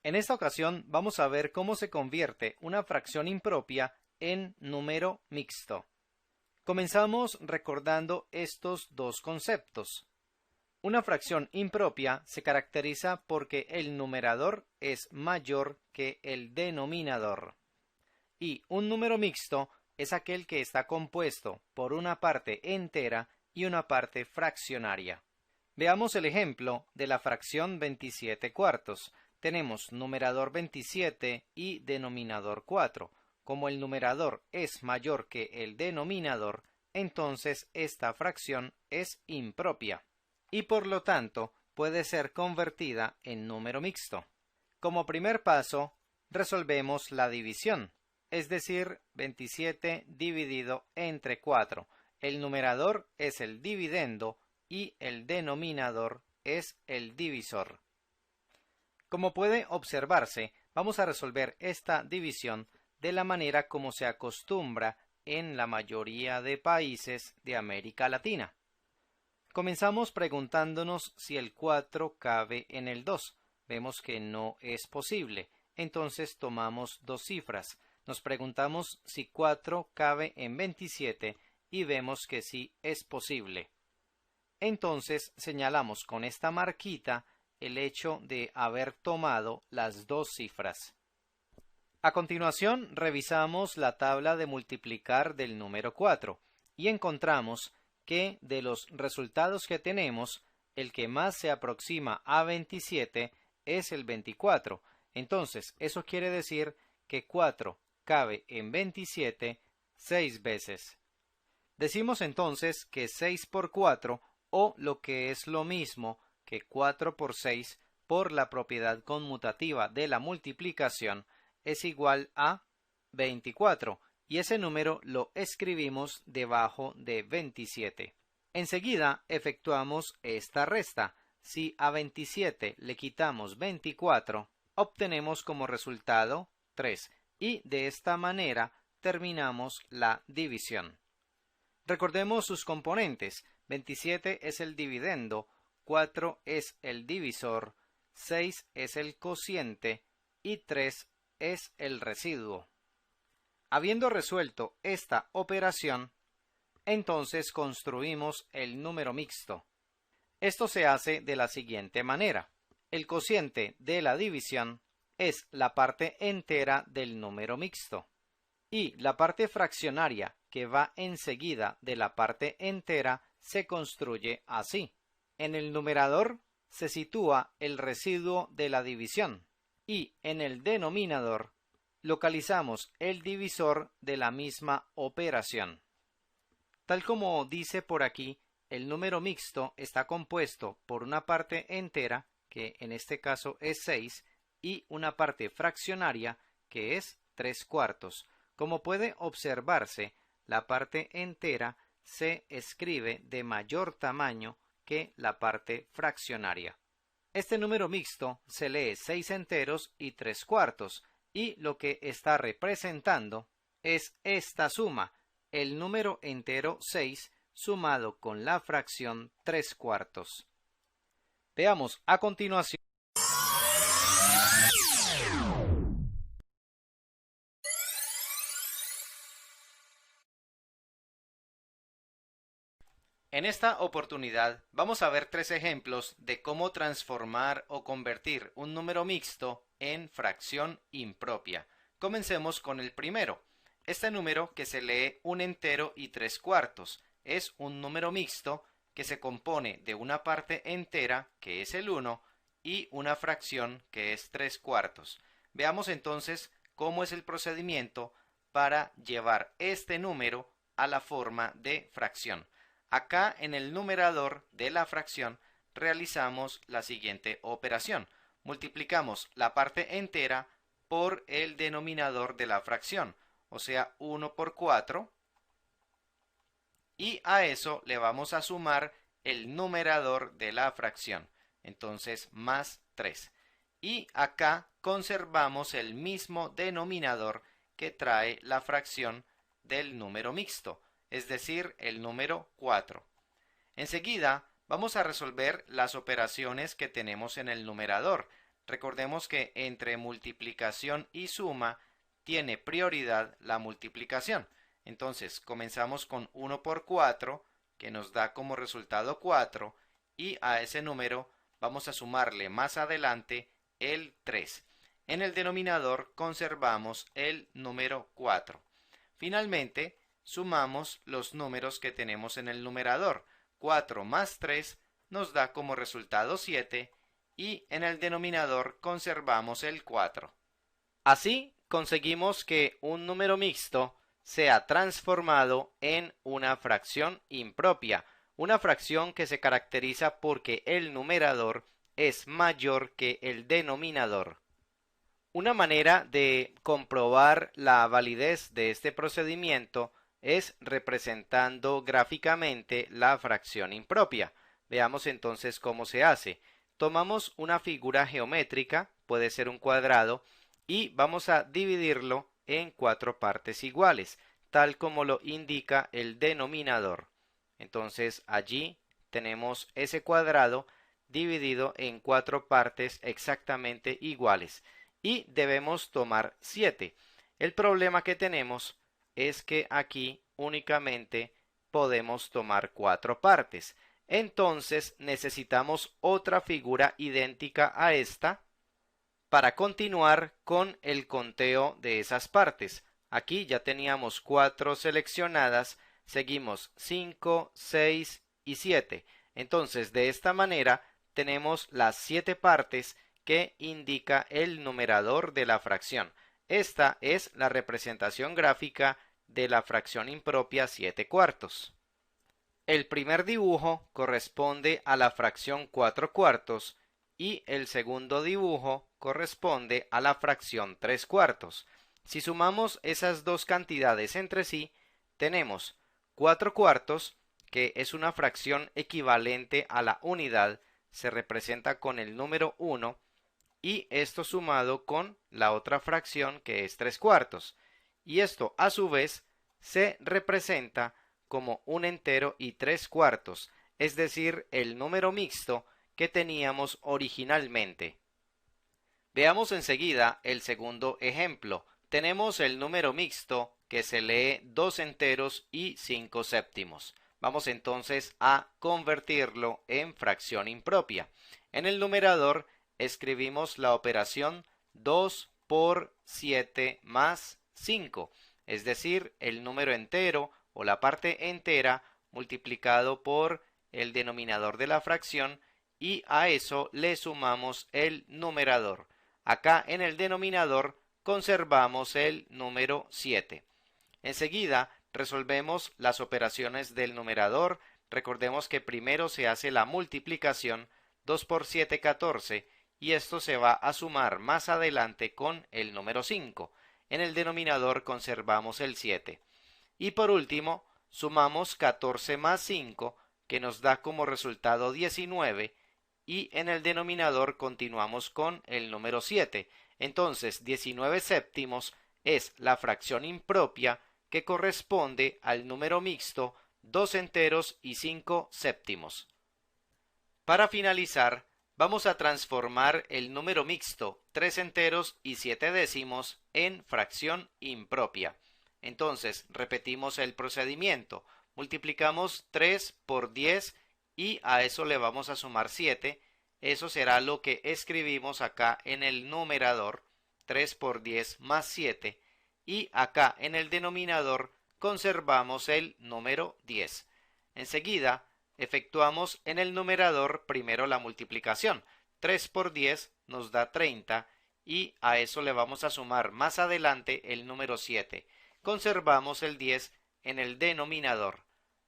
En esta ocasión vamos a ver cómo se convierte una fracción impropia en número mixto. Comenzamos recordando estos dos conceptos. Una fracción impropia se caracteriza porque el numerador es mayor que el denominador. Y un número mixto es aquel que está compuesto por una parte entera y una parte fraccionaria. Veamos el ejemplo de la fracción 27 cuartos. Tenemos numerador 27 y denominador 4. Como el numerador es mayor que el denominador, entonces esta fracción es impropia y por lo tanto puede ser convertida en número mixto. Como primer paso, resolvemos la división, es decir, 27 dividido entre 4. El numerador es el dividendo y el denominador es el divisor. Como puede observarse, vamos a resolver esta división de la manera como se acostumbra en la mayoría de países de América Latina. Comenzamos preguntándonos si el 4 cabe en el 2. Vemos que no es posible. Entonces tomamos dos cifras. Nos preguntamos si 4 cabe en 27 y vemos que sí es posible. Entonces señalamos con esta marquita el hecho de haber tomado las dos cifras. A continuación revisamos la tabla de multiplicar del número 4 y encontramos que de los resultados que tenemos, el que más se aproxima a 27 es el 24. Entonces, eso quiere decir que 4 cabe en 27 6 veces. Decimos entonces que 6 por 4, o lo que es lo mismo que 4 por 6, por la propiedad conmutativa de la multiplicación, es igual a 24. Y ese número lo escribimos debajo de 27. Enseguida efectuamos esta resta. Si a 27 le quitamos 24, obtenemos como resultado 3 y de esta manera terminamos la división. Recordemos sus componentes. 27 es el dividendo, 4 es el divisor, 6 es el cociente y 3 es el residuo. Habiendo resuelto esta operación, entonces construimos el número mixto. Esto se hace de la siguiente manera. El cociente de la división es la parte entera del número mixto y la parte fraccionaria que va enseguida de la parte entera se construye así. En el numerador se sitúa el residuo de la división y en el denominador localizamos el divisor de la misma operación. Tal como dice por aquí, el número mixto está compuesto por una parte entera, que en este caso es 6, y una parte fraccionaria, que es 3 cuartos. Como puede observarse, la parte entera se escribe de mayor tamaño que la parte fraccionaria. Este número mixto se lee 6 enteros y 3 cuartos, y lo que está representando es esta suma, el número entero 6 sumado con la fracción 3 cuartos. Veamos a continuación. En esta oportunidad vamos a ver tres ejemplos de cómo transformar o convertir un número mixto en fracción impropia. Comencemos con el primero. Este número, que se lee un entero y 3 cuartos, es un número mixto que se compone de una parte entera, que es el 1, y una fracción, que es 3 cuartos. Veamos entonces cómo es el procedimiento para llevar este número a la forma de fracción. Acá en el numerador de la fracción realizamos la siguiente operación. Multiplicamos la parte entera por el denominador de la fracción, o sea 1 por 4, y a eso le vamos a sumar el numerador de la fracción, entonces más 3. y acá conservamos el mismo denominador que trae la fracción del número mixto, es decir, el número 4. Enseguida vamos a resolver las operaciones que tenemos en el numerador. Recordemos que entre multiplicación y suma tiene prioridad la multiplicación. Entonces comenzamos con 1 por 4, que nos da como resultado 4, y a ese número vamos a sumarle más adelante el 3. En el denominador conservamos el número 4. Finalmente, sumamos los números que tenemos en el numerador. 4 más 3 nos da como resultado 7 y en el denominador conservamos el 4. Así conseguimos que un número mixto sea transformado en una fracción impropia, una fracción que se caracteriza porque el numerador es mayor que el denominador. Una manera de comprobar la validez de este procedimiento es representando gráficamente la fracción impropia. Veamos entonces cómo se hace. Tomamos una figura geométrica, puede ser un cuadrado, y vamos a dividirlo en 4 partes iguales, tal como lo indica el denominador. Entonces allí tenemos ese cuadrado dividido en 4 partes exactamente iguales y debemos tomar 7. El problema que tenemos es que aquí únicamente podemos tomar 4 partes. Entonces necesitamos otra figura idéntica a esta para continuar con el conteo de esas partes. Aquí ya teníamos 4 seleccionadas, seguimos 5, 6 y 7. Entonces de esta manera tenemos las 7 partes que indica el numerador de la fracción. Esta es la representación gráfica de la fracción impropia 7 cuartos. El primer dibujo corresponde a la fracción 4 cuartos y el segundo dibujo corresponde a la fracción 3 cuartos. Si sumamos esas dos cantidades entre sí, tenemos 4 cuartos, que es una fracción equivalente a la unidad, se representa con el número 1, y esto sumado con la otra fracción que es 3 cuartos. Y esto a su vez se representa como un entero y 3 cuartos, es decir, el número mixto que teníamos originalmente. Veamos enseguida el segundo ejemplo. Tenemos el número mixto que se lee 2 enteros y 5 séptimos. Vamos entonces a convertirlo en fracción impropia. En el numerador escribimos la operación 2 por 7 más 5, es decir, el número entero o la parte entera multiplicado por el denominador de la fracción y a eso le sumamos el numerador. Acá en el denominador conservamos el número 7. Enseguida resolvemos las operaciones del numerador. Recordemos que primero se hace la multiplicación, 2 por 7, 14, y esto se va a sumar más adelante con el número 5. En el denominador conservamos el 7. Y por último, sumamos 14 más 5, que nos da como resultado 19, y en el denominador continuamos con el número 7. Entonces, 19 séptimos es la fracción impropia que corresponde al número mixto 2 enteros y 5 séptimos. Para finalizar, vamos a transformar el número mixto 3 enteros y 7 décimos en fracción impropia. Entonces, repetimos el procedimiento. Multiplicamos 3 por 10 y a eso le vamos a sumar 7. Eso será lo que escribimos acá en el numerador, 3 por 10 más 7. Y acá en el denominador conservamos el número 10. Enseguida efectuamos en el numerador primero la multiplicación. 3 por 10 nos da 30 y a eso le vamos a sumar más adelante el número 7. Conservamos el 10 en el denominador.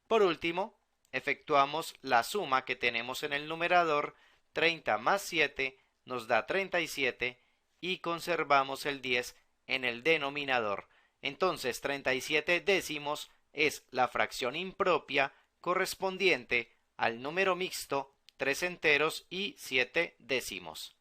Por último, efectuamos la suma que tenemos en el numerador. 30 más 7 nos da 37 y conservamos el 10 en el denominador. Entonces 37 décimos es la fracción impropia correspondiente al número mixto 3 enteros y 7 décimos.